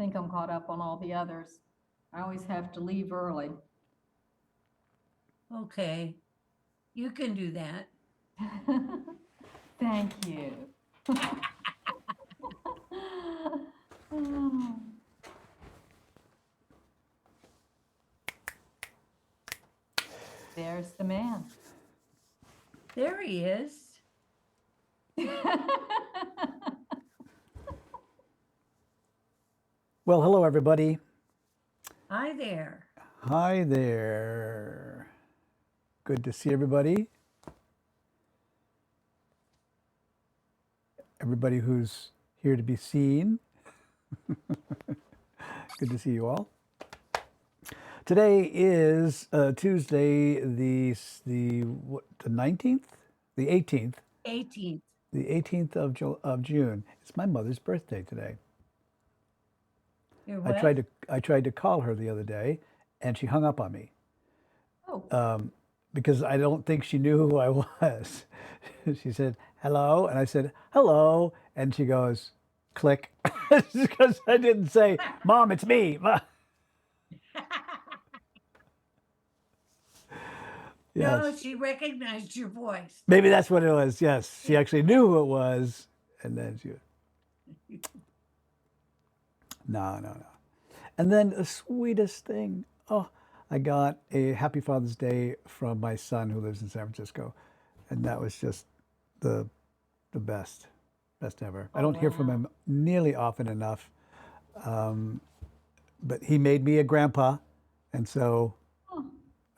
think I'm caught up on all the others. I always have to leave early. Okay, you can do that. Thank you. There's the man. There he is. Well, hello, everybody. Hi there. Hi there. Good to see everybody. Everybody who's here to be seen. Good to see you all. Today is Tuesday, the 19th, the 18th, 18th. the 18th of June. It's my mother's birthday today. You're I what? tried to call her the other day, and she hung up on me Oh, because I don't think she knew who I was. She said hello, and I said hello, and she goes, click, because I didn't say, Mom, it's me. No, Yes, she recognized your voice. maybe that's what it was. Yes, she actually knew who it was, and then she, no. And then the sweetest thing, oh, I got a Happy Father's Day from my son who lives in San Francisco, and that was just the the best ever. I oh don't hear from wow. him nearly often enough, but he made me a grandpa, and so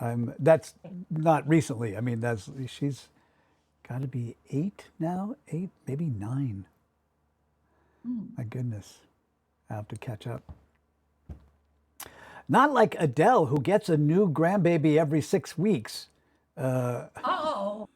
Oh, that's not recently. I mean, she's got to be 8 now, 8, maybe 9. mm. My goodness, I have to catch up. Not like Adele, who gets a new grandbaby every 6 weeks. Oh,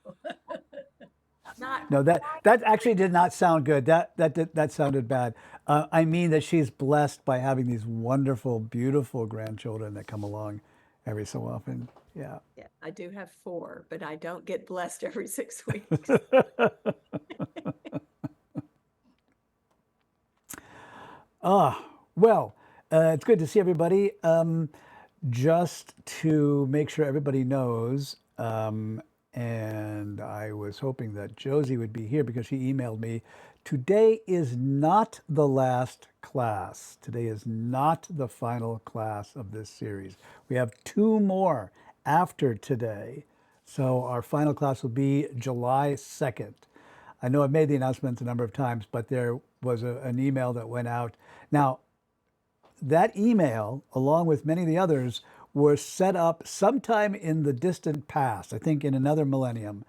Not No, that actually did not sound good. That sounded bad. I mean that she's blessed by having these wonderful, beautiful grandchildren that come along every so often. Yeah. Yeah, I do have 4, but I don't get blessed every 6 weeks. Well, it's good to see everybody. Just to make sure everybody knows, and I was hoping that Josie would be here because she emailed me. Today is not the last class. Today is not the final class of this series. We have 2 more after today. So our final class will be July 2nd. I know I've made the announcement a number of times, but there was an email that went out. Now, that email, along with many of the others, were set up sometime in the distant past, I think in another millennium.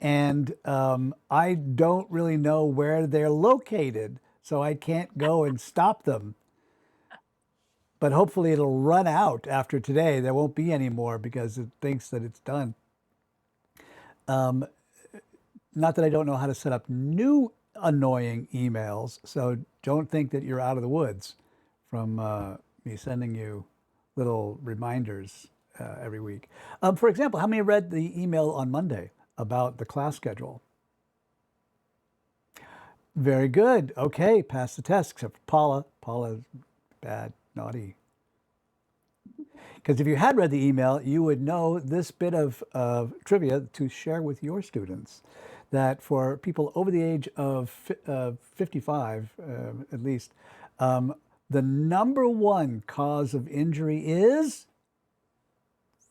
And I don't really know where they're located, so I can't go and stop them. But hopefully it'll run out after today. There won't be any more because it thinks that it's done. Not that I don't know how to set up new annoying emails, so don't think that you're out of the woods from me sending you little reminders every week. For example, how many read the email on Monday about the class schedule? Very good. Okay, pass the test, except for Paula. Paula's bad, naughty. Because if you had read the email, you would know this bit of trivia to share with your students, that for people over the age of 55, at least, the number one cause of injury is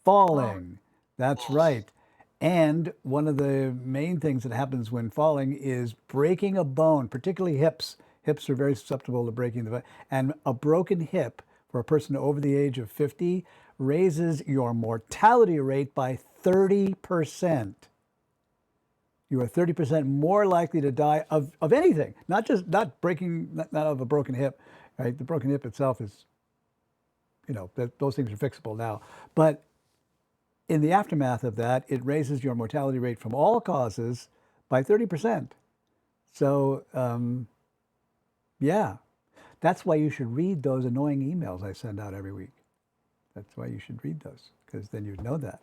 falling. That's right. And one of the main things that happens when falling is breaking a bone, particularly hips. Hips are very susceptible to breaking the bone. And a broken hip for a person over the age of 50 raises your mortality rate by 30%. You are 30% more likely to die of anything, not breaking, not of a broken hip, right? The broken hip itself is, those things are fixable now. But in the aftermath of that, it raises your mortality rate from all causes by 30%. So, yeah, that's why you should read those annoying emails I send out every week. That's why you should read those, because then you'd know that.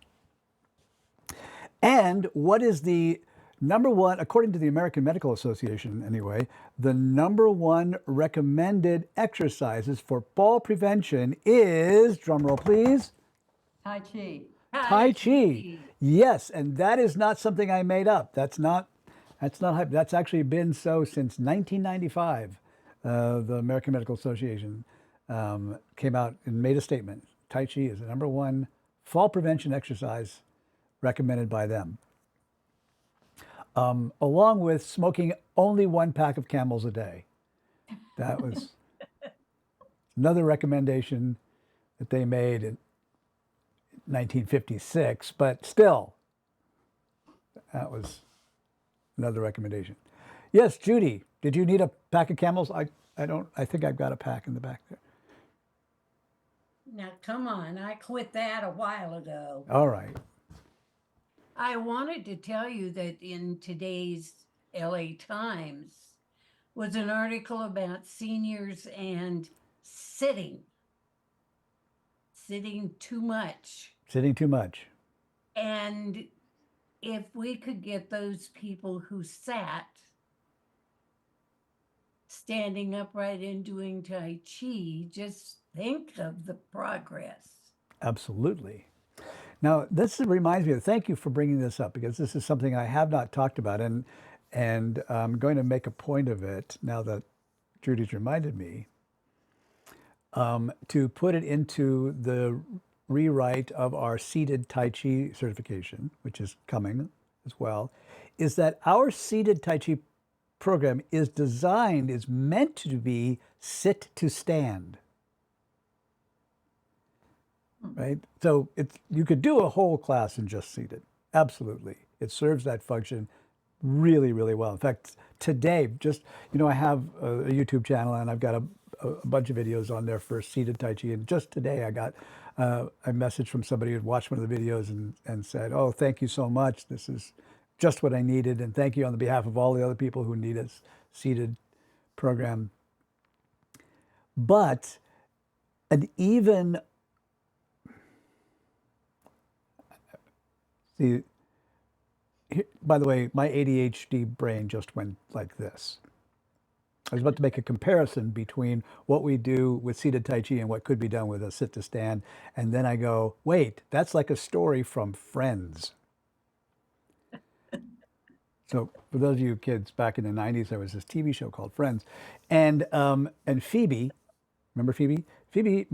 And what is the Number one, according to the American Medical Association, anyway, the number one recommended exercises for fall prevention is, drumroll please, Tai Chi. Tai Chi. Yes, and that is not something I made up. That's not hype. That's actually been so since 1995. The American Medical Association came out and made a statement. Tai Chi is the number one fall prevention exercise recommended by them. Along with smoking only 1 pack of Camels a day. That was another recommendation that they made in 1956, but still, that was another recommendation. Yes, Judy, did you need a pack of Camels? I think I've got a pack in the back there. Now, come on, I quit that a while ago. All right. I wanted to tell you that in today's LA Times was an article about seniors and sitting too much. Sitting too much. And if we could get those people who sat standing upright and doing Tai Chi, just think of the progress. Absolutely. Now, this reminds me of, thank you for bringing this up, because this is something I have not talked about, and I'm going to make a point of it now that Judy's reminded me, to put it into the rewrite of our seated Tai Chi certification, which is coming as well, is that our seated Tai Chi program is meant to be sit to stand. Right? So you could do a whole class in just seated. Absolutely. It serves that function really, really well. In fact, today, I have a YouTube channel, and I've got a bunch of videos on there for seated Tai Chi. And just today I got a message from somebody who had watched one of the videos and said, "Oh, thank you so much. This is just what I needed. And thank you on behalf of all the other people who need a seated program." But see, by the way, my ADHD brain just went like this. I was about to make a comparison between what we do with seated Tai Chi and what could be done with a sit to stand. And then I go, wait, that's like a story from Friends. So for those of you kids back in the 90s, there was this TV show called Friends. And Phoebe, remember Phoebe? Phoebe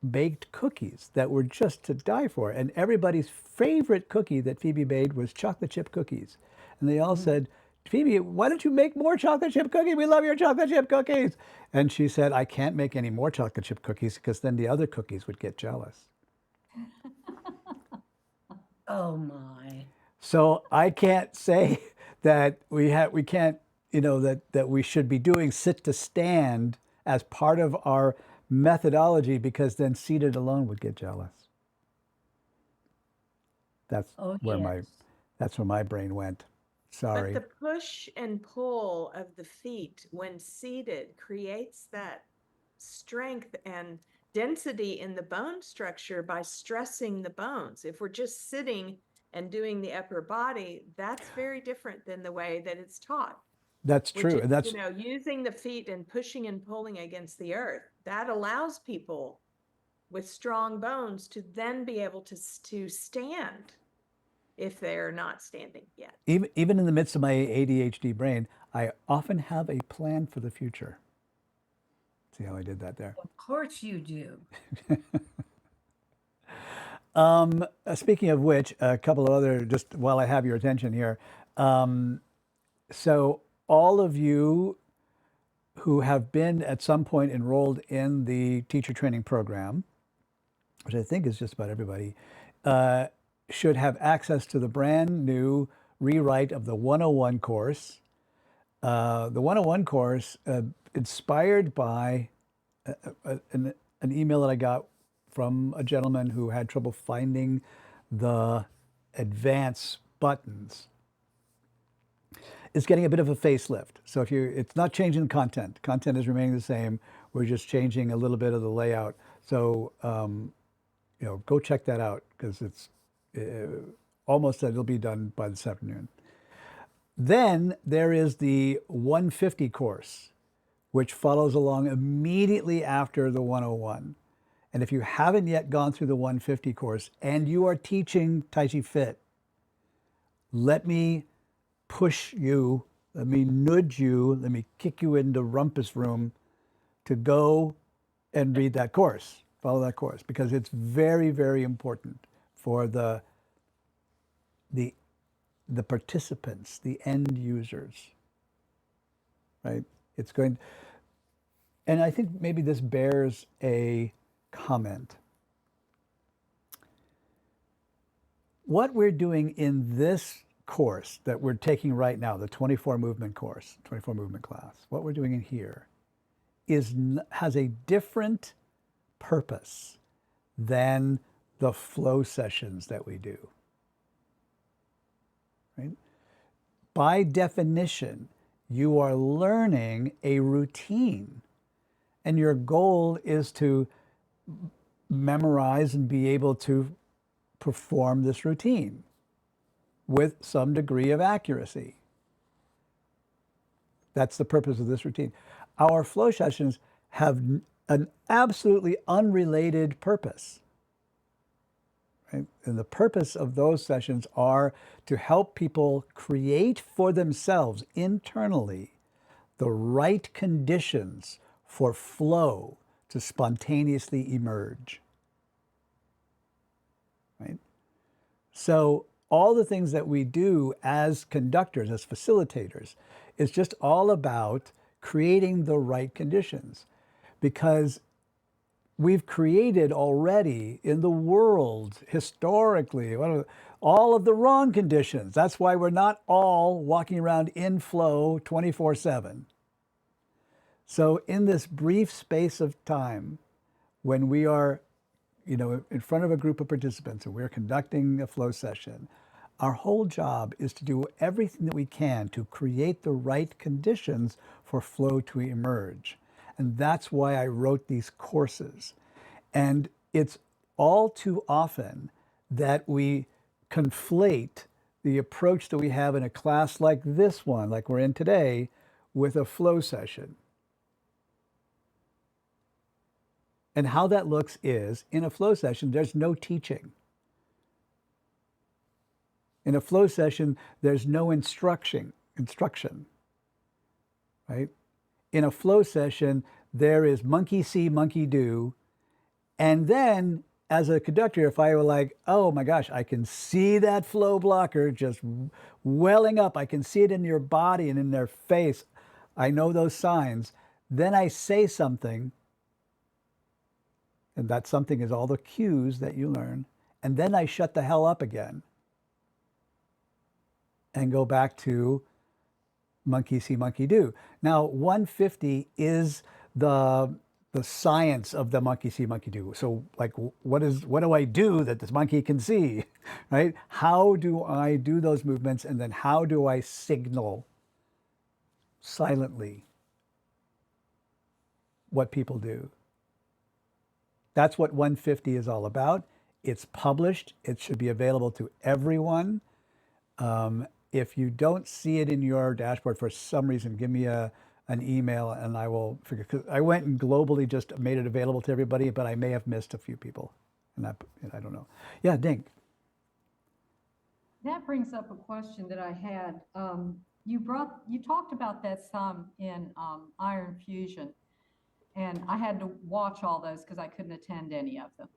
baked cookies that were just to die for. And everybody's favorite cookie that Phoebe made was chocolate chip cookies. And they all said, "Phoebe, why don't you make more chocolate chip cookies? We love your chocolate chip cookies." And she said, "I can't make any more chocolate chip cookies because then the other cookies would get jealous." Oh my. So I can't say that we can't, that we should be doing sit to stand as part of our methodology, because then seated alone would get jealous. That's Oh, where yes. my brain went. Sorry. But the push and pull of the feet when seated creates that strength and density in the bone structure by stressing the bones. If we're just sitting and doing the upper body, that's very different than the way that it's taught. That's Which true. is, And that's using the feet and pushing and pulling against the earth. That allows people with strong bones to then be able to stand if they're not standing yet. even in the midst of my ADHD brain, I often have a plan for the future. See how I did that there? Of course you do. Speaking of which, a couple of other, just while I have your attention here. So all of you who have been at some point enrolled in the teacher training program, which I think is just about everybody, should have access to the brand new rewrite of the 101 course. The 101 course, inspired by an email that I got from a gentleman who had trouble finding the advance buttons, is getting a bit of a facelift. So it's not changing the content. Content is remaining the same. We're just changing a little bit of the layout. So, go check that out, because it's almost that it'll be done by this afternoon. Then there is the 150 course, which follows along immediately after the 101. And if you haven't yet gone through the 150 course and you are teaching Tai Chi Fit, let me push you, let me nudge you, let me kick you into rumpus room to go and read that course, follow that course, because it's very, very important for the participants, the end users, right? It's going, and I think maybe this bears a comment. What we're doing in this course that we're taking right now, the 24 movement course, 24 movement class, what we're doing in here has a different purpose than the flow sessions that we do. Right? By definition, you are learning a routine, and your goal is to memorize and be able to perform this routine with some degree of accuracy. That's the purpose of this routine. Our flow sessions have an absolutely unrelated purpose. Right? And the purpose of those sessions are to help people create for themselves internally the right conditions for flow to spontaneously emerge. Right? So all the things that we do as conductors, as facilitators, is just all about creating the right conditions, because we've created already in the world historically all of the wrong conditions. That's why we're not all walking around in flow 24/7. So in this brief space of time, when we are, in front of a group of participants and we're conducting a flow session, our whole job is to do everything that we can to create the right conditions for flow to emerge. And that's why I wrote these courses. And it's all too often that we conflate the approach that we have in a class like this one, like we're in today, with a flow session. And how that looks is, in a flow session, there's no teaching. In a flow session, there's no instruction, right? In a flow session, there is monkey see, monkey do. And then as a conductor, if I were like, oh my gosh, I can see that flow blocker just welling up. I can see it in your body and in their face. I know those signs. Then I say something, and that something is all the cues that you learn. And then I shut the hell up again and go back to monkey see, monkey do. Now, 150 is the science of the monkey see, monkey do. So like, what do I do that this monkey can see, right? How do I do those movements? And then how do I signal silently what people do? That's what 150 is all about. It's published. It should be available to everyone. If you don't see it in your dashboard for some reason, give me an email and I will figure, because I went and globally just made it available to everybody, but I may have missed a few people. And I don't know. Yeah, Dink. That brings up a question that I had. You talked about that some in Iron Fusion, and I had to watch all those because I couldn't attend any of them.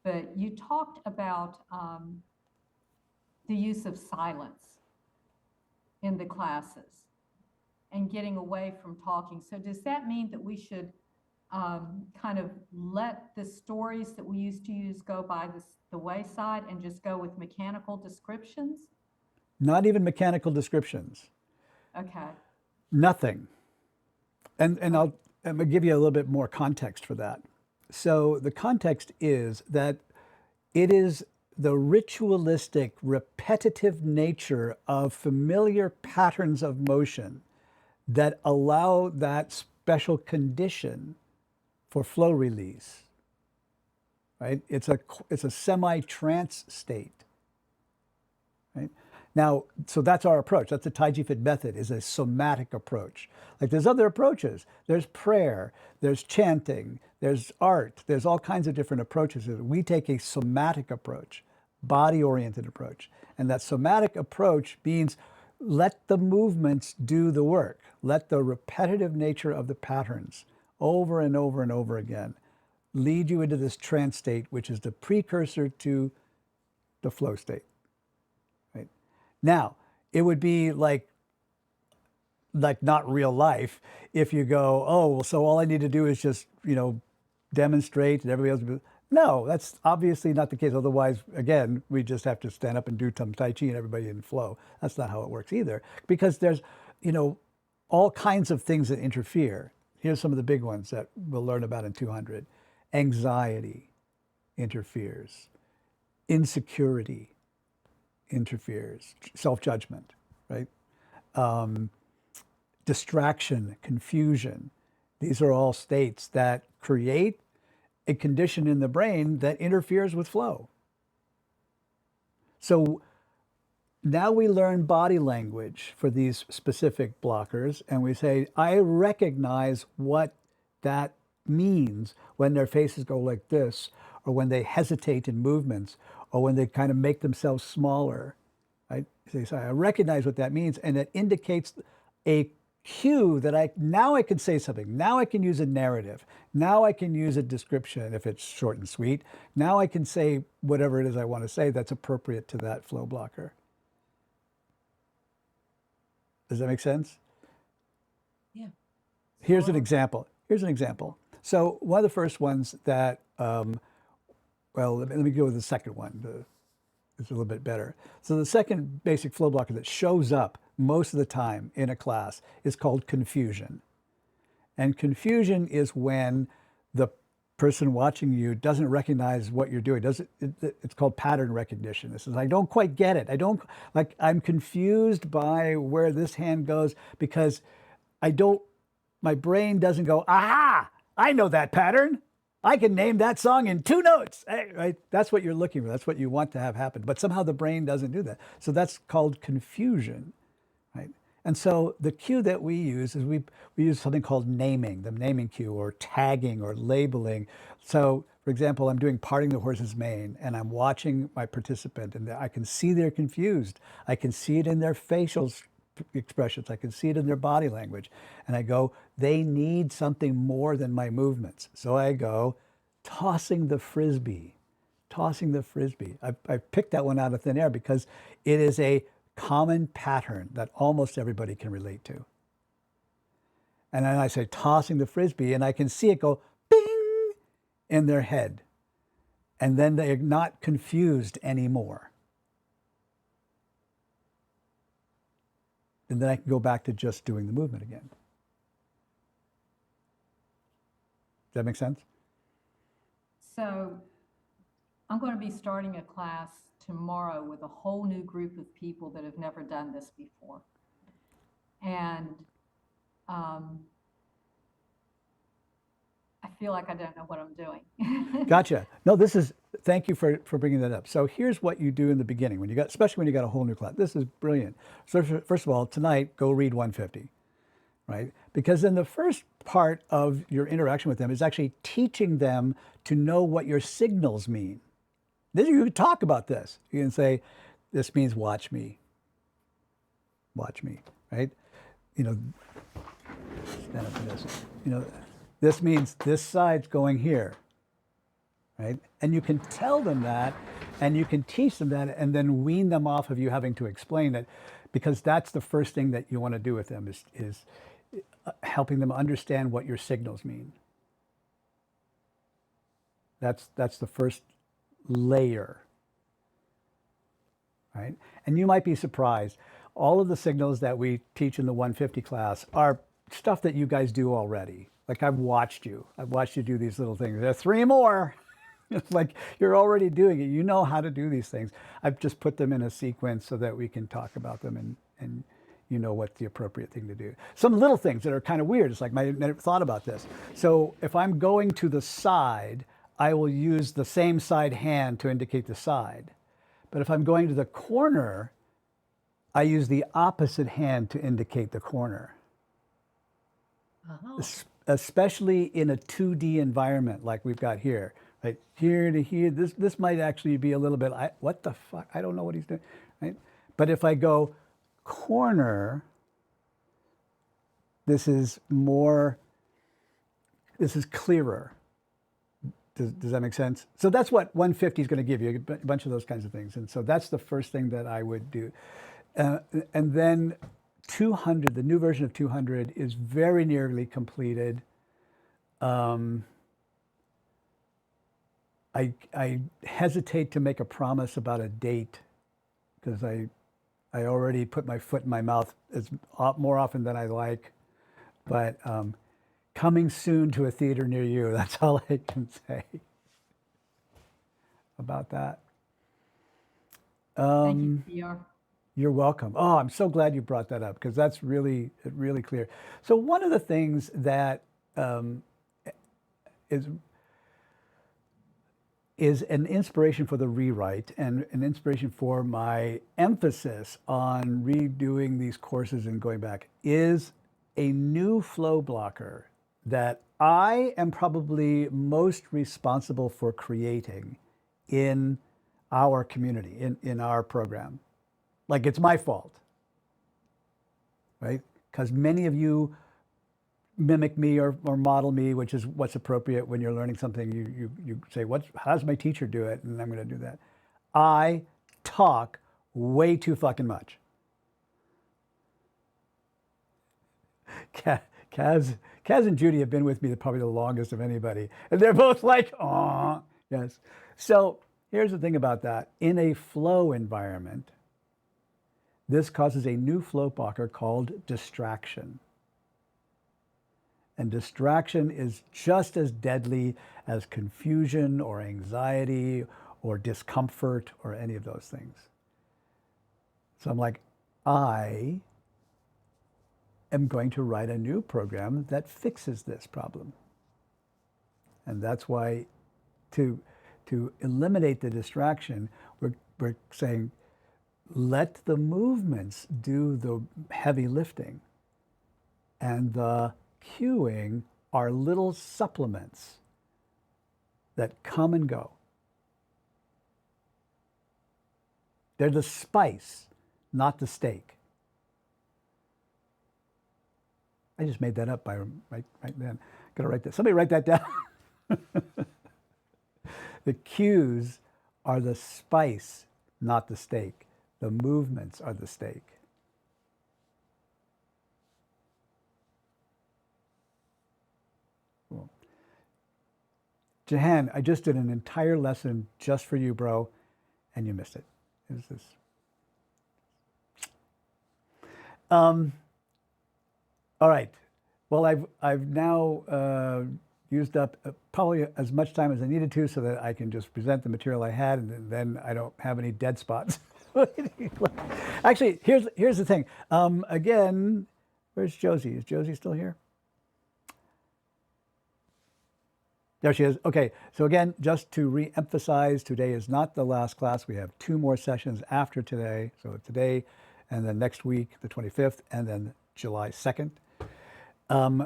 But you talked about the use of silence in the classes and getting away from talking. So does that mean that we should kind of let the stories that we used to use go by the wayside and just go with mechanical descriptions? Not even mechanical descriptions. Okay. Nothing. And I'm going to give you a little bit more context for that. So the context is that it is the ritualistic, repetitive nature of familiar patterns of motion that allow that special condition for flow release, right? It's a semi-trance state, right? Now, so that's our approach. That's the Taiji Fit method, is a somatic approach. Like there's other approaches. There's prayer, there's chanting, there's art, there's all kinds of different approaches. We take a somatic approach, body-oriented approach. And that somatic approach means let the movements do the work. Let the repetitive nature of the patterns over and over and over again lead you into this trance state, which is the precursor to the flow state. Right? Now, it would be like not real life if you go, oh, well, so all I need to do is just, demonstrate and everybody else will be. No, that's obviously not the case. Otherwise, again, we just have to stand up and do some Tai Chi and everybody in flow. That's not how it works either, because there's, all kinds of things that interfere. Here's some of the big ones that we'll learn about in 200. Anxiety interferes. Insecurity interferes. Self-judgment, right? Distraction, confusion. These are all states that create a condition in the brain that interferes with flow. So now we learn body language for these specific blockers, and we say, I recognize what that means when their faces go like this, or when they hesitate in movements, or when they kind of make themselves smaller. Right? So I recognize what that means, and it indicates a cue that I can say something. Now I can use a narrative. Now I can use a description if it's short and sweet. Now I can say whatever it is I want to say that's appropriate to that flow blocker. Does that make sense? Yeah. Here's an example. So one of the first ones that, let me go with the second one. It's a little bit better. So the second basic flow blocker that shows up most of the time in a class is called confusion. And confusion is when the person watching you doesn't recognize what you're doing. It's called pattern recognition. This is, I don't quite get it. I'm confused by where this hand goes because my brain doesn't go, aha, I know that pattern. I can name that song in 2 notes, right? That's what you're looking for. That's what you want to have happen. But somehow the brain doesn't do that. So that's called confusion, right? And so the cue that we use is we use something called naming, the naming cue, or tagging or labeling. So for example, I'm doing Parting the Horse's Mane, and I'm watching my participant, and I can see they're confused. I can see it in their facial expressions. I can see it in their body language. And I go, they need something more than my movements. So I go, tossing the frisbee. I picked that one out of thin air because it is a common pattern that almost everybody can relate to. And then I say, tossing the frisbee, and I can see it go bing in their head. And then they're not confused anymore. And then I can go back to just doing the movement again. Does that make sense? So I'm going to be starting a class tomorrow with a whole new group of people that have never done this before. And I feel like I don't know what I'm doing. Gotcha. No, thank you for bringing that up. So here's what you do in the beginning, especially when you got a whole new class. This is brilliant. So first of all, tonight, go read 150, right? Because then the first part of your interaction with them is actually teaching them to know what your signals mean. Then you can talk about this. You can say, this means watch me, right? Stand up for this. This means this side's going here, right? And you can tell them that, and you can teach them that, and then wean them off of you having to explain it, because that's the first thing that you want to do with them is helping them understand what your signals mean. That's the first layer, right? And you might be surprised. All of the signals that we teach in the 150 class are stuff that you guys do already. Like I've watched you do these little things. There are 3 more. It's like you're already doing it. You know how to do these things. I've just put them in a sequence so that we can talk about them and you know what the appropriate thing to do. Some little things that are kind of weird. It's like I never thought about this. So if I'm going to the side, I will use the same side hand to indicate the side. But if I'm going to the corner, I use the opposite hand to indicate the corner, Oh, especially in a 2D environment like we've got here. Right here to here, this might actually be a little bit, what the fuck? I don't know what he's doing, right? But if I go corner, this is clearer. Does that make sense? So that's what 150 is going to give you, a bunch of those kinds of things. And so that's the first thing that I would do. And then 200, the new version of 200 is very nearly completed. I hesitate to make a promise about a date because I already put my foot in my mouth more often than I like. But coming soon to a theater near you, that's all I can say about that. Thank you, PR. You're welcome. Oh, I'm so glad you brought that up because that's really clear. So one of the things that is an inspiration for the rewrite and an inspiration for my emphasis on redoing these courses and going back is a new flow blocker that I am probably most responsible for creating in our community, in our program. Like it's my fault, right? Because many of you mimic me or model me, which is what's appropriate when you're learning something. You say, how does my teacher do it? And I'm going to do that. I talk way too fucking much. Kaz and Judy have been with me probably the longest of anybody. And they're both like, oh, yes. So here's the thing about that. In a flow environment, this causes a new flow blocker called distraction. And distraction is just as deadly as confusion or anxiety or discomfort or any of those things. So I'm like, I am going to write a new program that fixes this problem. And that's why to eliminate the distraction, we're saying, let the movements do the heavy lifting. And the cueing are little supplements that come and go. They're the spice, not the steak. I just made that up by right then. Gotta write that. Somebody write that down. The cues are the spice, not the steak. The movements are the steak. Cool. Jahan, I just did an entire lesson just for you, bro, and you missed it. It was this. All right. Well, I've now used up probably as much time as I needed to so that I can just present the material I had, and then I don't have any dead spots. Actually, here's the thing. Again, where's Josie? Is Josie still here? There she is. Okay, so again, just to re-emphasize, today is not the last class. We have 2 more sessions after today. So today, and then next week, the 25th, and then July 2nd.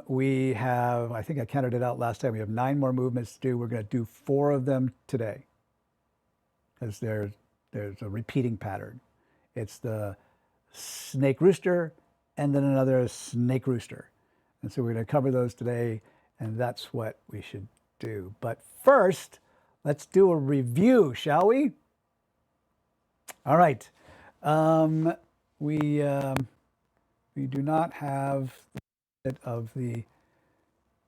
We have, I think I counted it out last time, we have 9 more movements to do. We're going to do 4 of them today because there's a repeating pattern. It's the snake rooster and then another snake rooster. And so we're going to cover those today, and that's what we should do. But first, let's do a review, shall we? All right. We do not have of the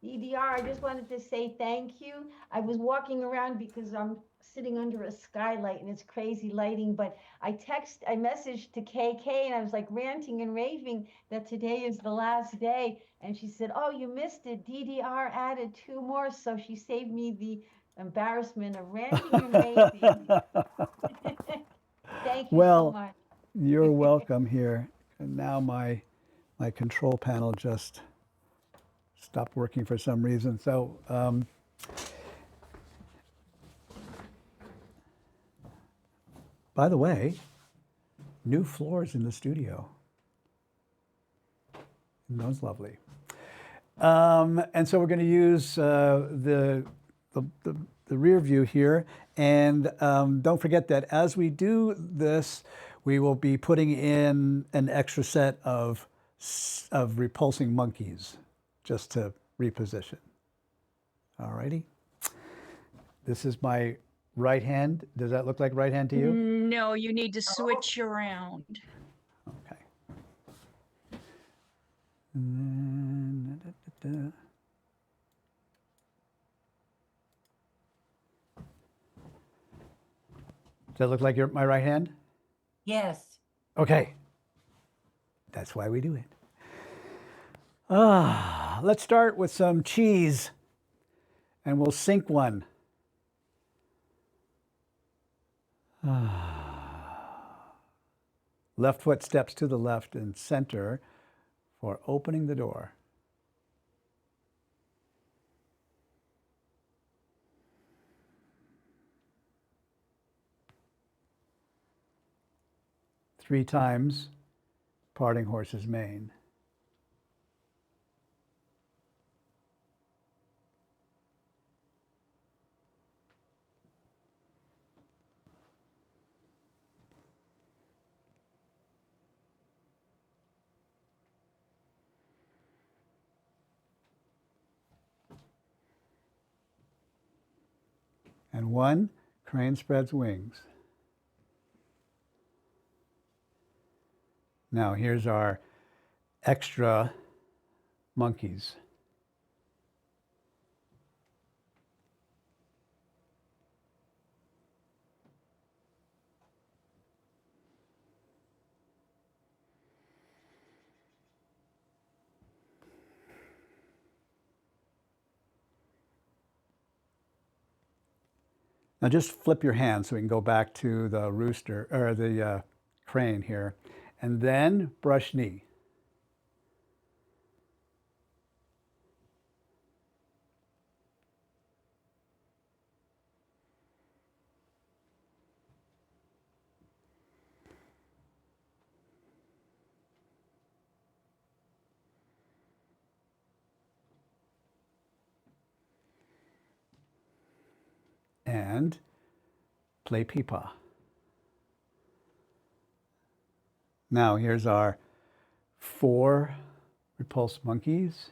DDR, I just wanted to say thank you. I was walking around because I'm sitting under a skylight and it's crazy lighting, but I messaged to KK and I was like ranting and raving that today is the last day. And she said, oh, you missed it. DDR added 2 more. So she saved me the embarrassment of ranting and raving. Thank you so much. You're welcome here. And now my control panel just stopped working for some reason. So by the way, new floors in the studio. Isn't those lovely? And so we're going to use the rear view here. And don't forget that as we do this, we will be putting in an extra set of repulsing monkeys just to reposition. All righty. This is my right hand. Does that look like right hand to you? No, you need to switch around. Okay. And then, da, da, da, da. Does that look like my right hand? Yes. Okay. That's why we do it. Let's start with some cheese, and we'll sink one. Left foot steps to the left and center for opening the door. Three times, parting horse's mane. And one, crane spreads wings. Now here's our extra monkeys. Now just flip your hand so we can go back to the rooster, or the crane here, and then brush knee. And play peepaw. Now here's our 4 repulsed monkeys.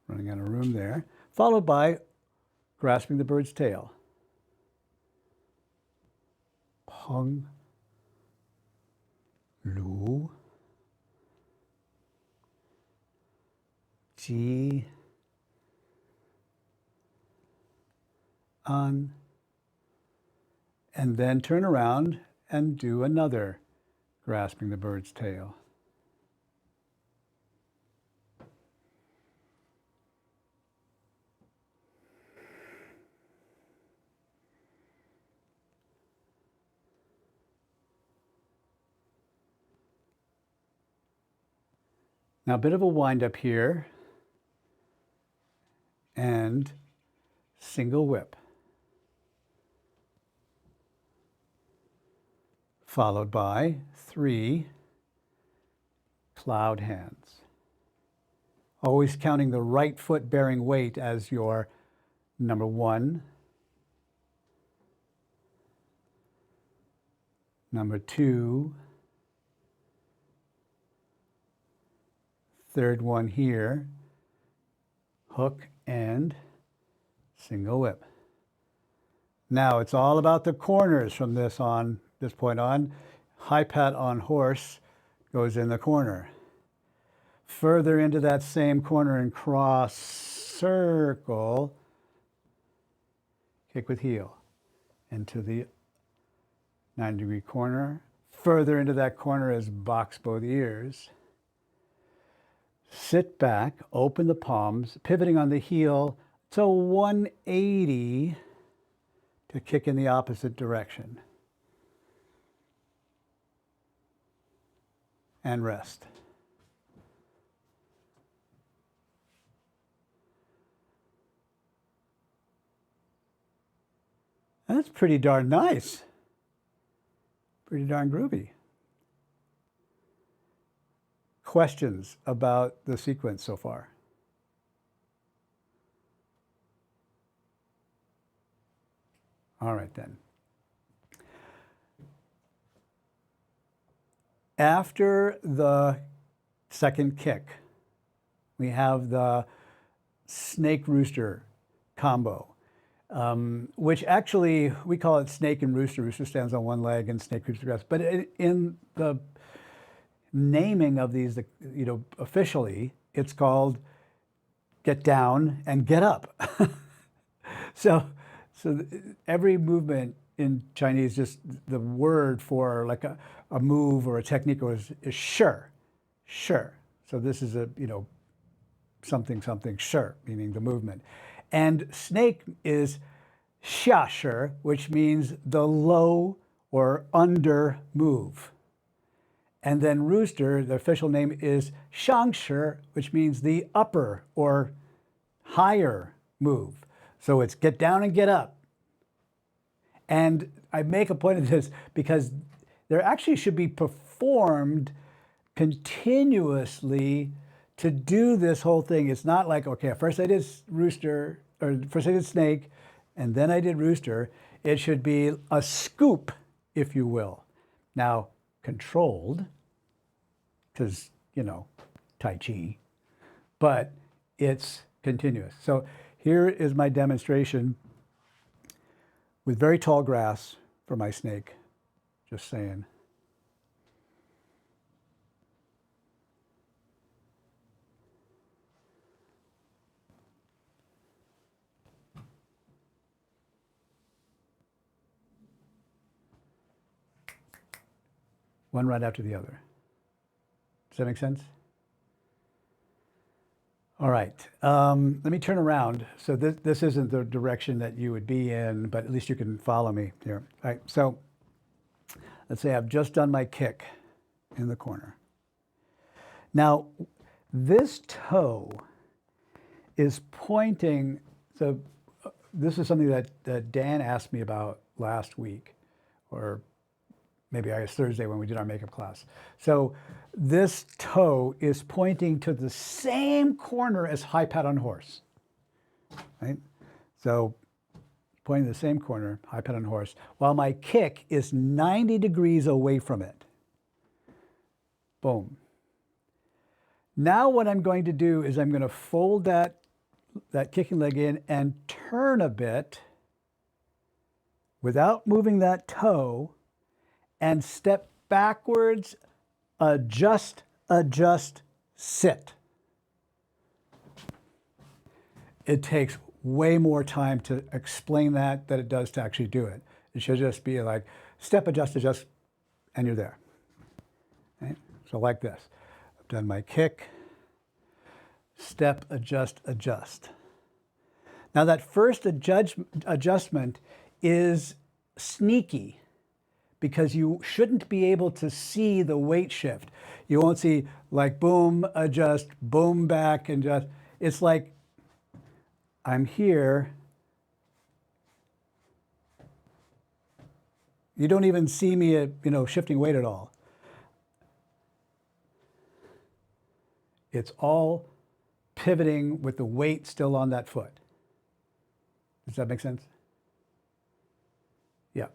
Running out of room there, followed by grasping the bird's tail. Peng, Lu, Ji, An, and then turn around and do another grasping the bird's tail. Now, a bit of a wind up here, and single whip, followed by 3 cloud hands. Always counting the right foot bearing weight as your number 1, number 2, third one here, hook and single whip. Now it's all about the corners from this point on. High pat on horse goes in the corner. Further into that same corner and cross circle, kick with heel into the 90-degree corner. Further into that corner is box both ears. Sit back, open the palms, pivoting on the heel to 180 to kick in the opposite direction. and rest. That's pretty darn nice. Pretty darn groovy. Questions about the sequence so far? All right then. After the second kick, we have the snake rooster combo, which actually we call it snake and rooster. Rooster stands on one leg and snake creeps across. But in the naming of these, officially, it's called get down and get up. So every movement in Chinese, just the word for like a move or a technique is sure. So this is a, something, sure, meaning the movement. And snake is xia shi, which means the low or under move. And then rooster, the official name is shang shi, which means the upper or higher move. So it's get down and get up. And I make a point of this because there actually should be performed continuously to do this whole thing. It's not like, okay, first I did rooster, or first I did snake, and then I did rooster. It should be a scoop, if you will. Now, controlled, because, Tai Chi, but it's continuous. So here is my demonstration with very tall grass for my snake, just saying. One right after the other. Does that make sense? All right, let me turn around. So this isn't the direction that you would be in, but at least you can follow me here. All right, so let's say I've just done my kick in the corner. Now, this toe is pointing, so this is something that Dan asked me about last week, or maybe I was Thursday when we did our makeup class. So this toe is pointing to the same corner as high pat on horse, right? So pointing to the same corner, high pat on horse, while my kick is 90 degrees away from it. Boom. Now what I'm going to do is I'm going to fold that kicking leg in and turn a bit without moving that toe, and step backwards, adjust, sit. It takes way more time to explain that than it does to actually do it. It should just be like step, adjust, and you're there. Right? So like this. I've done my kick, step, adjust. Now that first adjustment is sneaky, because you shouldn't be able to see the weight shift. You won't see like boom, adjust, boom, back, and just. It's like I'm here. You don't even see me, shifting weight at all. It's all pivoting with the weight still on that foot. Does that make sense? Yeah.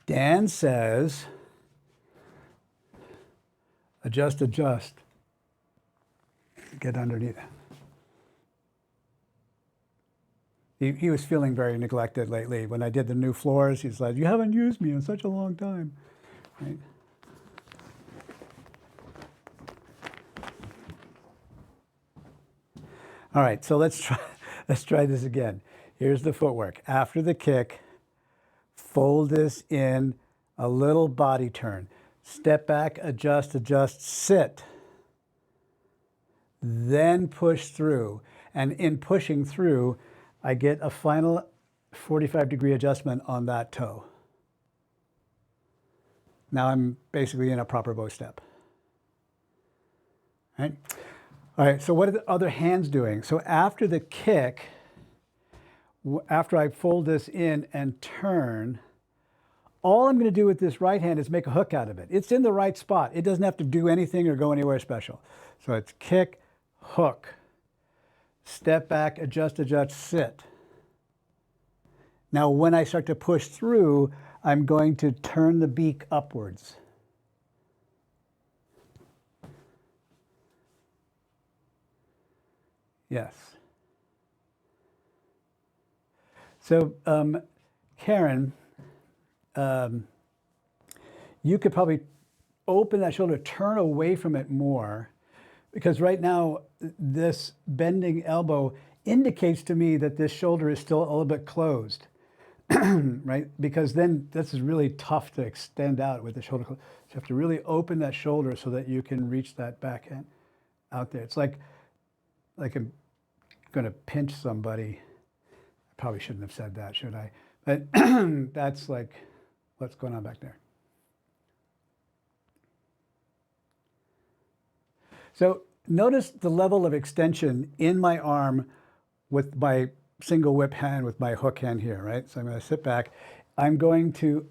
Dan says, adjust, get underneath. He was feeling very neglected lately. When I did the new floors, he's like, you haven't used me in such a long time, right? All right, so let's try this again. Here's the footwork. After the kick, fold this in, a little body turn. Step back, adjust, sit. Then push through. And in pushing through, I get a final 45-degree adjustment on that toe. Now I'm basically in a proper bow step. Right? All right, so what are the other hands doing? So after the kick, after I fold this in and turn, all I'm going to do with this right hand is make a hook out of it. It's in the right spot. It doesn't have to do anything or go anywhere special. So it's kick, hook, step back, adjust, sit. Now when I start to push through, I'm going to turn the beak upwards. Yes. So, Karen, you could probably open that shoulder, turn away from it more, because right now this bending elbow indicates to me that this shoulder is still a little bit closed, right? Because then this is really tough to extend out with the shoulder closed. So you have to really open that shoulder so that you can reach that backhand out there. It's like I'm going to pinch somebody. I probably shouldn't have said that, should I? But that's like what's going on back there. So notice the level of extension in my arm with my single whip hand, with my hook hand here, right? So I'm going to sit back. I'm going to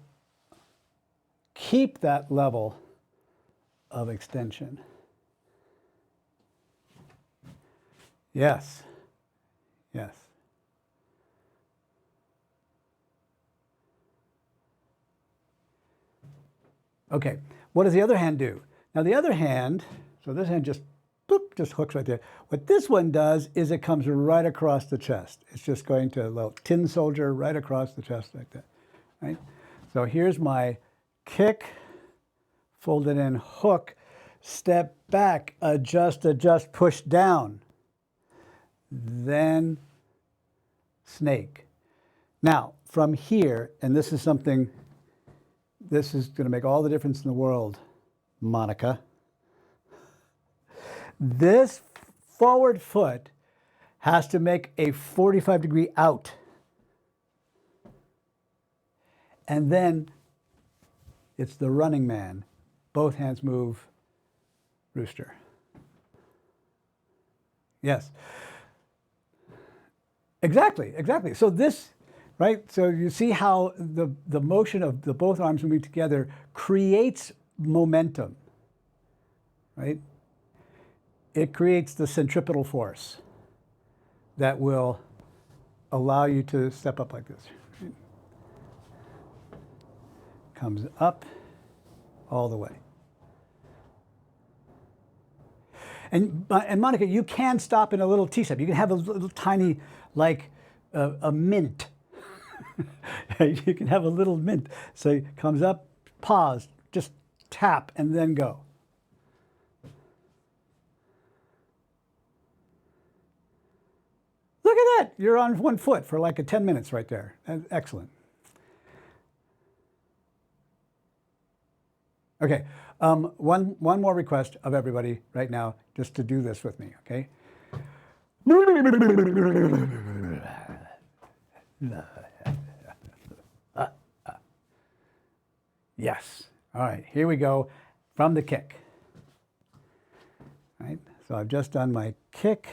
keep that level of extension. Yes. Yes. Okay, what does the other hand do? Now the other hand, so this hand just, boop, just hooks right there. What this one does is it comes right across the chest. It's just going to a little tin soldier right across the chest like that, right? So here's my kick, fold it in, hook, step back, adjust, push down, then snake. Now, from here, and this is something, this is going to make all the difference in the world, Monica. This forward foot has to make a 45-degree out. And then it's the running man. Both hands move, rooster. Yes. Exactly, exactly. So this, right? So you see how the motion of the both arms moving together creates momentum, right? It creates the centripetal force that will allow you to step up like this. Comes up all the way. And Monica, you can stop in a little T-step. You can have a little tiny, like a mint. You can have a little mint. So it comes up, pause, just tap, and then go. Look at that. You're on one foot for like 10 minutes right there. Excellent. Okay, one more request of everybody right now, just to do this with me, okay? Yes. All right, here we go from the kick. All right, so I've just done my kick.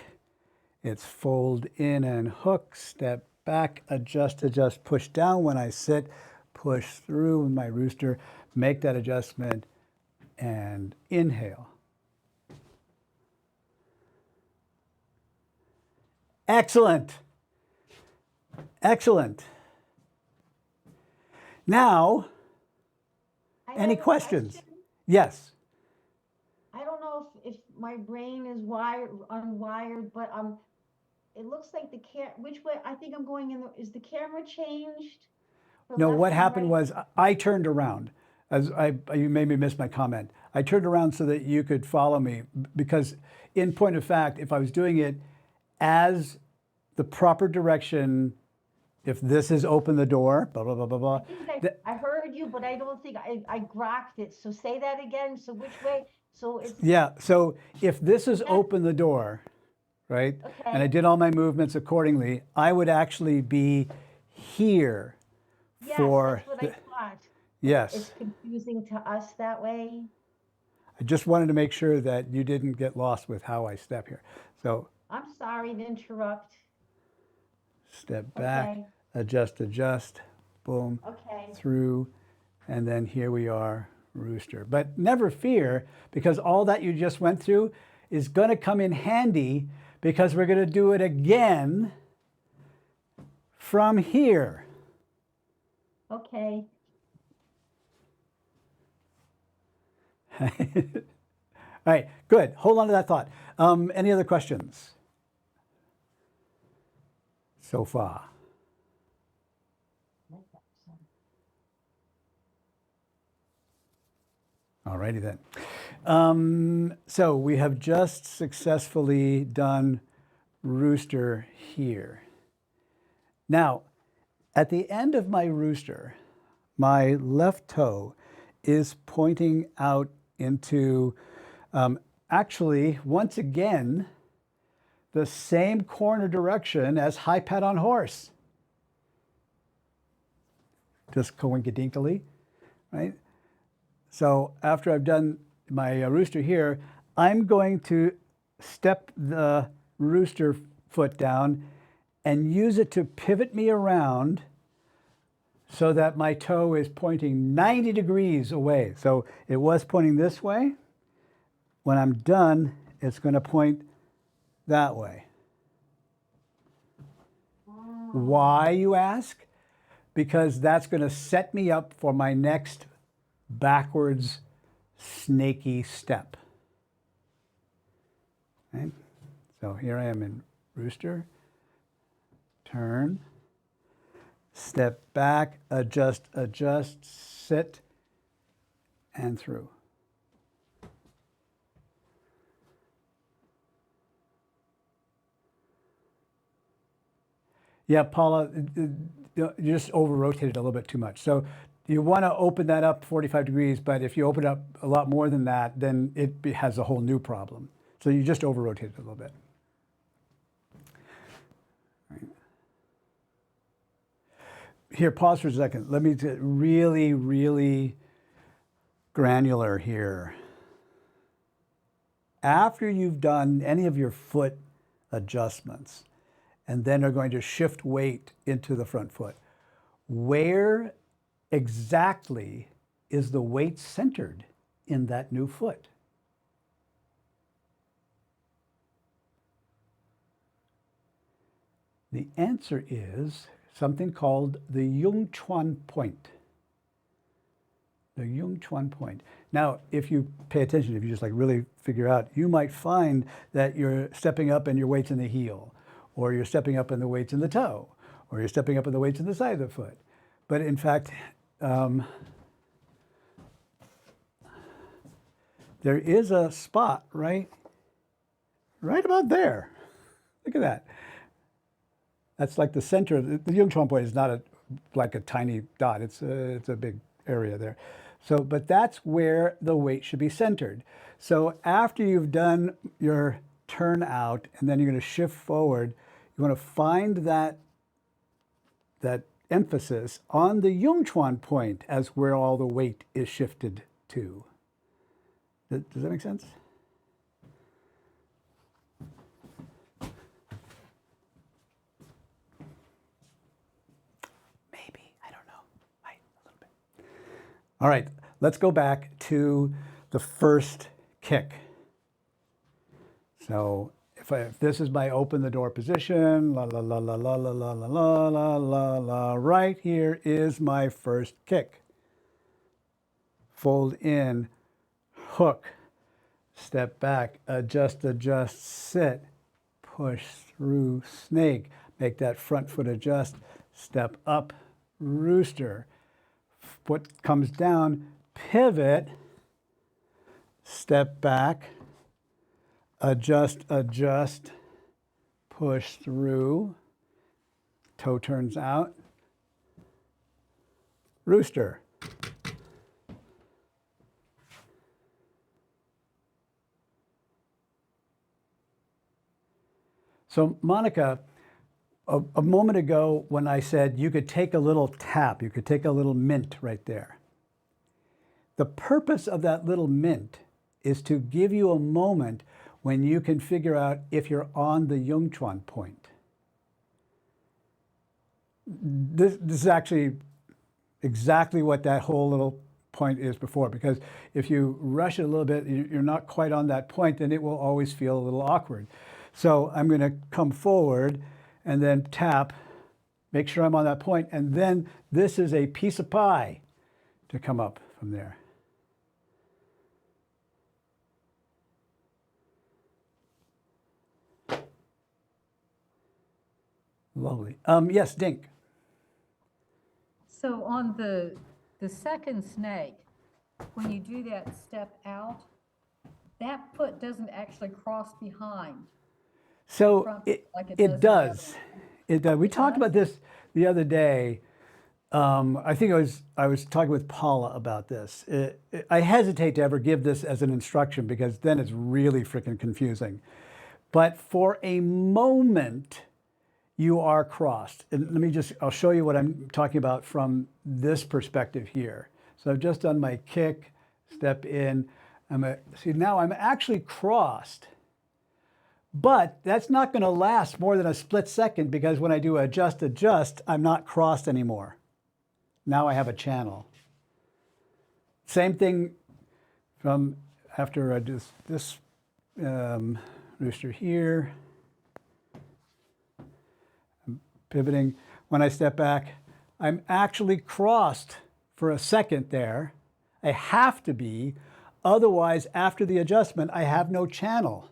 It's fold in and hook, step back, adjust, push down when I sit, push through with my rooster, make that adjustment, and inhale. Excellent. Excellent. Now, I any have a questions? question. Yes. I don't know if my brain is unwired, but it looks like which way, I think I'm going is the camera changed? For No, left what and happened right? was I turned around. You maybe missed my comment. I turned around so that you could follow me, because in point of fact, if I was doing it as the proper direction, if this is open the door, blah, blah, blah, blah, blah. I think I heard you, but I don't think I grokked it. So say that again. So which way? So it's Yeah, so if this is open the door, right? And I Okay. did all my movements accordingly, I would actually be here Yes, for, that's what I thought. yes. It's confusing to us that way. I just wanted to make sure that you didn't get lost with how I step here. So I'm sorry to interrupt. step back, Okay, adjust, boom, okay. through, and then here we are, rooster. But never fear, because all that you just went through is going to come in handy because we're going to do it again from here. Okay. All right, good. Hold on to that thought. Any other questions so far? All righty then. So we have just successfully done rooster here. Now, at the end of my rooster, my left toe is pointing out into, actually, once again, the same corner direction as high pet on horse. Just coinkedinkily, right? So after I've done my rooster here, I'm going to step the rooster foot down and use it to pivot me around so that my toe is pointing 90 degrees away. So it was pointing this way. When I'm done, it's going to point that way. Why, you ask? Because that's going to set me up for my next backwards snaky step. Right? So here I am in rooster, turn, step back, adjust, sit, and through. Yeah, Paula, you just over-rotated a little bit too much. So you want to open that up 45 degrees, but if you open it up a lot more than that, then it has a whole new problem. So you just over-rotated a little bit. Right. Here, pause for a second. Let me get really, really granular here. After you've done any of your foot adjustments, and then are going to shift weight into the front foot, where exactly is the weight centered in that new foot? The answer is something called the Yung Chuan point. The Yung Chuan point. Now, if you pay attention, if you just like really figure out, you might find that you're stepping up and your weight's in the heel, or you're stepping up and the weight's in the toe, or you're stepping up and the weight's in the side of the foot. But in fact, there is a spot right about there. Look at that. That's like the center. The Yung Chuan point is not like a tiny dot. It's a big area there. So, but that's where the weight should be centered. So after you've done your turn out and then you're going to shift forward, you want to find that emphasis on the Yung Chuan point as where all the weight is shifted to. Does that make sense? Maybe, I don't know. Might a little bit. All right, let's go back to the first kick. So if this is my open the door position, la la la la la la la la la la la la, right here is my first kick. Fold in, hook, step back, adjust, sit, push through, snake, make that front foot adjust, step up, rooster, foot comes down, pivot, step back, adjust, push through, toe turns out, rooster. So Monica, a moment ago when I said you could take a little tap, you could take a little mint right there. The purpose of that little mint is to give you a moment when you can figure out if you're on the Yungchuan point. This is actually exactly what that whole little point is before, because if you rush it a little bit, you're not quite on that point, then it will always feel a little awkward. So I'm going to come forward and then tap, make sure I'm on that point, and then this is a piece of pie to come up from there. Lovely. Yes, Dink. So on the second snake, when you do that step out, that foot doesn't actually cross behind. So Front like it it does does. It does. We talked about this the other day. I think I was talking with Paula about this. I hesitate to ever give this as an instruction because then it's really freaking confusing. But for a moment, you are crossed. And I'll show you what I'm talking about from this perspective here. So I've just done my kick, step in. See, now I'm actually crossed. But that's not going to last more than a split second because when I do adjust, I'm not crossed anymore. Now I have a channel. Same thing from after I do this rooster here. I'm pivoting. When I step back, I'm actually crossed for a second there. I have to be. Otherwise, after the adjustment, I have no channel.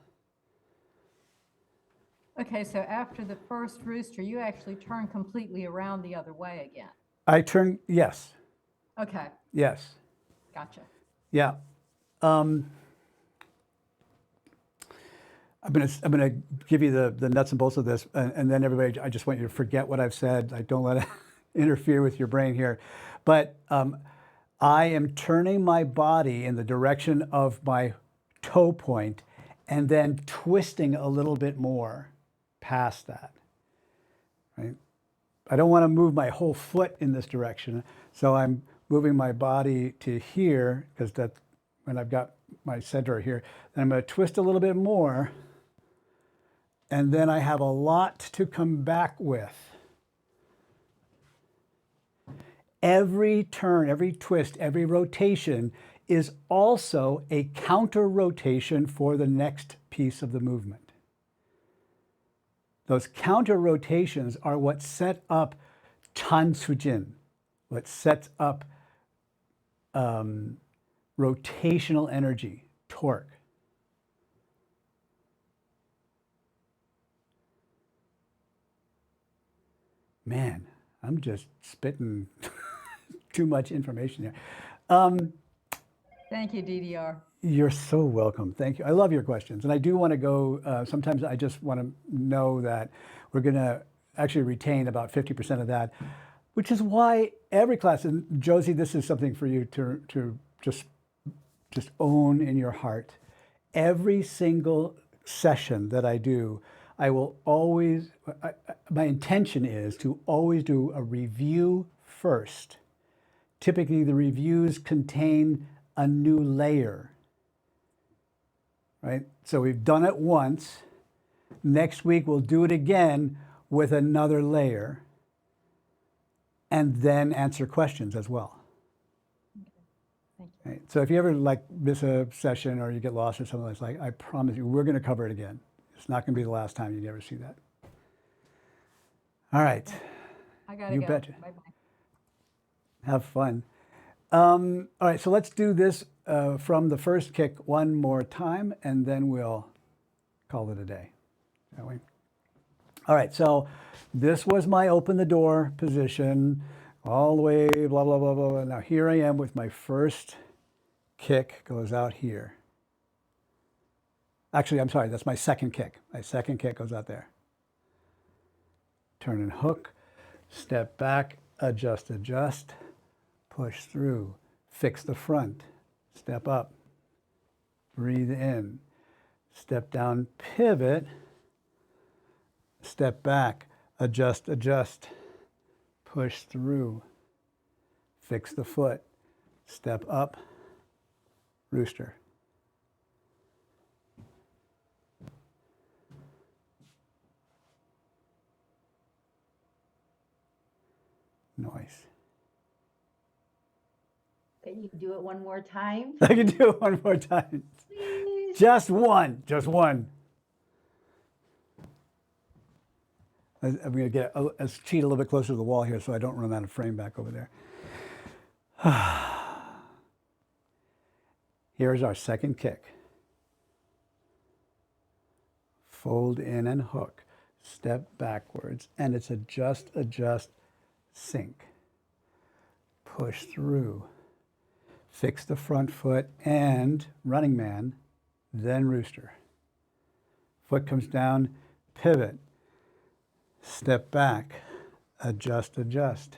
Okay, so after the first rooster, you actually turn completely around the other way again. I turn, yes, Okay, yes, gotcha. yeah. I'm gonna give you the nuts and bolts of this, and then everybody, I just want you to forget what I've said. I don't let it interfere with your brain here, but I am turning my body in the direction of my toe point, and then twisting a little bit more past that. Right? I don't want to move my whole foot in this direction, so I'm moving my body to here because that's when I've got my center here. Then I'm going to twist a little bit more, and then I have a lot to come back with. Every turn, every twist, every rotation is also a counter rotation for the next piece of the movement. Those counter rotations are what set up Tan Su Jin, what sets up rotational energy, torque. Man, I'm just spitting too much information here. Thank you, DDR. You're so welcome. Thank you. I love your questions. And I do want to go, sometimes I just want to know that we're going to actually retain about 50% of that, which is why every class, and Josie, this is something for you to just own in your heart. Every single session that I do, I will always, my intention is to always do a review first. Typically, the reviews contain a new layer, right? So we've done it once. Next week, we'll do it again with another layer and then answer questions as well. Thank you. Right? So if you ever miss a session or you get lost or something, it's like, I promise you, we're going to cover it again. It's not going to be the last time you ever see that. All right. I gotta You go. betcha. Bye-bye. Have fun. All right, so let's do this from the first kick one more time, and then we'll call it a day. Shall we? All right, so this was my open the door position, all the way, blah, blah, blah, blah, blah. Now here I am with my first kick goes out here. Actually, I'm sorry, that's my second kick. My second kick goes out there. Turn and hook, step back, adjust, push through, fix the front, step up, breathe in, step down, pivot, step back, adjust, adjust, push through, fix the foot, step up, rooster. Noise. Can you do it one more time? I can do it one more time. Please. Just one. Just one. I'm going to get a cheat a little bit closer to the wall here so I don't run out of frame back over there. Here's our second kick. Fold in and hook. Step backwards. And it's adjust, adjust, sink. Push through. Fix the front foot and running man, then rooster. Foot comes down, pivot. Step back, adjust, adjust.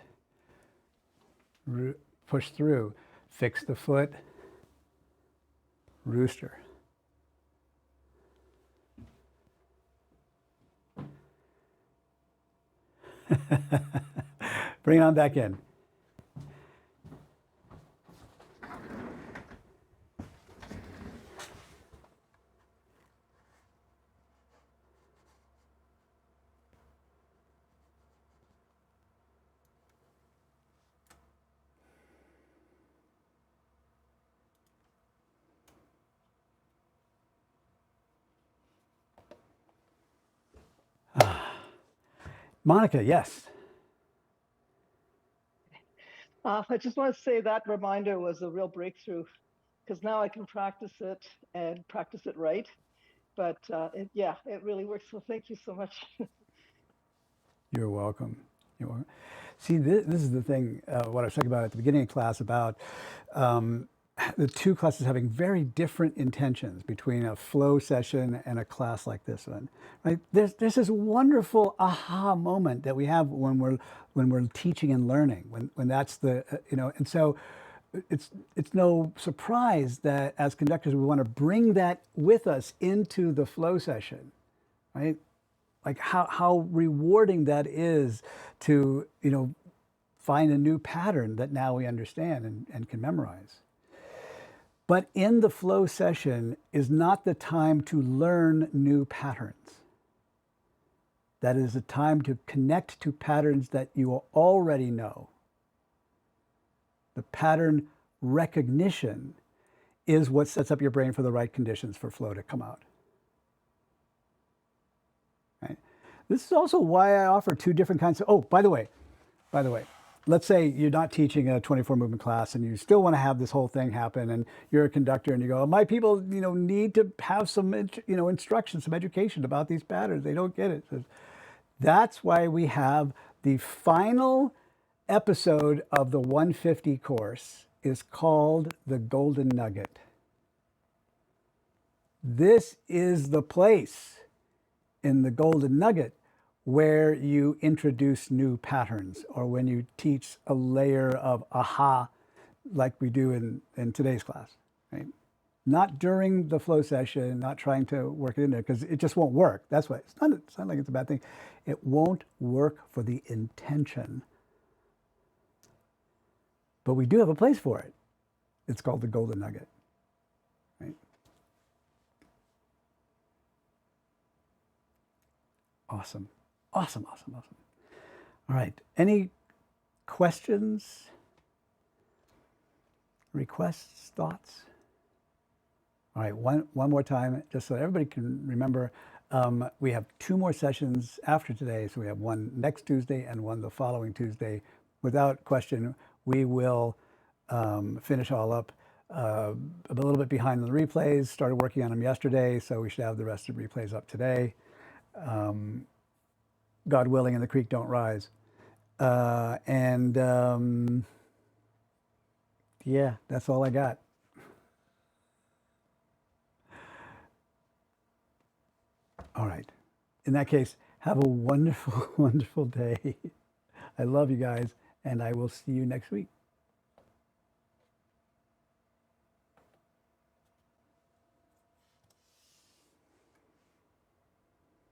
Push through, fix the foot, rooster. Bring it on back in. Monica, yes. I just want to say that reminder was a real breakthrough because now I can practice it and practice it right. But yeah, it really works. So thank you so much. You're welcome. You're welcome. See, this is the thing, what I was talking about at the beginning of class about the two classes having very different intentions between a flow session and a class like this one, right? There's this wonderful aha moment that we have when we're teaching and learning, when that's the, and so it's no surprise that as conductors, we want to bring that with us into the flow session, right? Like how rewarding that is to, find a new pattern that now we understand and can memorize. But in the flow session is not the time to learn new patterns. That is a time to connect to patterns that you already know. The pattern recognition is what sets up your brain for the right conditions for flow to come out. Right? This is also why I offer two different kinds of, oh, by the way, let's say you're not teaching a 24 movement class and you still want to have this whole thing happen and you're a conductor and you go, my people, need to have some, instruction, some education about these patterns. They don't get it. So that's why we have the final episode of the 150 course is called the Golden Nugget. This is the place in the Golden Nugget where you introduce new patterns or when you teach a layer of aha like we do in today's class, right? Not during the flow session, not trying to work it in there because it just won't work. That's why it's not like it's a bad thing. It won't work for the intention. But we do have a place for it. It's called the Golden Nugget, right? Awesome. Awesome. All right. Any questions, requests, thoughts? All right. One more time, just so everybody can remember, we have two more sessions after today. So we have one next Tuesday and one the following Tuesday. Without question, we will finish all up. A little bit behind on the replays. Started working on them yesterday, so we should have the rest of the replays up today. God willing, and the creek don't rise. Yeah, that's all I got. All right. In that case, have a wonderful, wonderful day. I love you guys, and I will see you next week.